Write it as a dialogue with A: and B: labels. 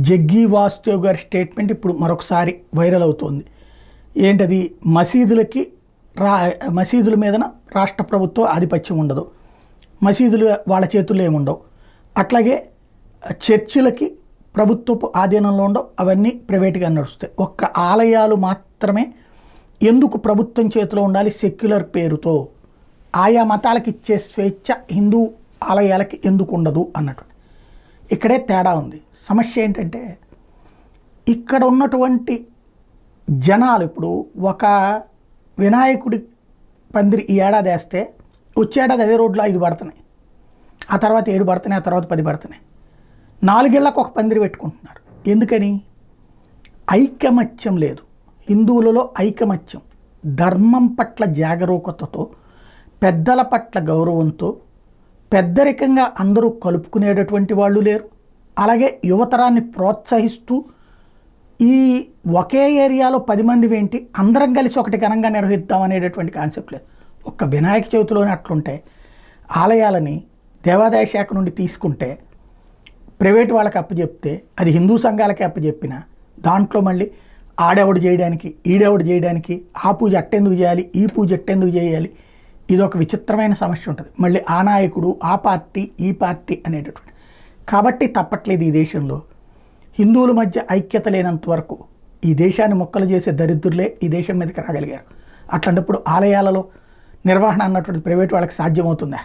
A: జగ్గి వాసుదేవ్ గారి స్టేట్మెంట్ ఇప్పుడు మరొకసారి వైరల్ అవుతోంది. ఏంటది? మసీదుల మీదన రాష్ట్ర ప్రభుత్వం ఆధిపత్యం ఉండదు, మసీదులు వాళ్ళ చేతుల్లో ఏముండవు, అట్లాగే చర్చిలకి ప్రభుత్వపు ఆధీనంలో ఉండవు, అవన్నీ ప్రైవేట్గా నడుస్తాయి. ఒక్క ఆలయాలు మాత్రమే ఎందుకు ప్రభుత్వం చేతిలో ఉండాలి సెక్యులర్ పేరుతో, ఆయా మతాలకు ఇచ్చే స్వేచ్ఛ హిందూ ఆలయాలకి ఎందుకు ఉండదు అన్నట్టు. ఇక్కడే తేడా ఉంది. సమస్య ఏంటంటే ఇక్కడ ఉన్నటువంటి జనాలు ఇప్పుడు ఒక వినాయకుడి పందిరి ఈ ఏడాది వేస్తే వచ్చే ఏడాది అదే రోడ్లో 5 పడుతున్నాయి, ఆ తర్వాత 7 పడుతున్నాయి, ఆ తర్వాత 10 పడుతున్నాయి. 4 ఏళ్లకు ఒక పందిరి పెట్టుకుంటున్నారు. ఎందుకని? ఐకమత్యం లేదు హిందువులలో. ఐకమత్యం, ధర్మం పట్ల జాగరూకతతో, పెద్దల పట్ల గౌరవంతో, పెద్దరికంగా అందరూ కలుపుకునేటటువంటి వాళ్ళు లేరు. అలాగే యువతరాన్ని ప్రోత్సహిస్తూ ఈ ఒకే ఏరియాలో 10 మంది ఏంటి, అందరం కలిసి ఒకటి ఘనంగా నిర్వహిద్దాం అనేటటువంటి కాన్సెప్ట్ లేదు. ఒక్క వినాయక చవితిలోనే అట్లుంటే ఆలయాలని దేవాదాయ శాఖ నుండి తీసుకుంటే ప్రైవేట్ వాళ్ళకి అప్పచెప్తే అది హిందూ సంఘాలకి అప్పచెప్పిన దాంట్లో మళ్ళీ ఆడెవడు చేయడానికి ఈడెవడు చేయడానికి, ఆ పూజ అట్టెందుకు చేయాలి, ఈ పూజ అట్టెందుకు చేయాలి, ఇది ఒక విచిత్రమైన సమస్య ఉంటుంది. మళ్ళీ ఆ నాయకుడు, ఆ పార్టీ, ఈ పార్టీ అనేటటువంటి. కాబట్టి తప్పట్లేదు ఈ దేశంలో హిందువుల మధ్య ఐక్యత లేనంత వరకు ఈ దేశాన్ని మొక్కలు చేసే దరిద్రులే ఈ దేశం మీదకి రాగలిగారు. అట్లాంటప్పుడు ఆలయాలలో నిర్వహణ అన్నటువంటి ప్రైవేట్ వాళ్ళకి సాధ్యమవుతుందా?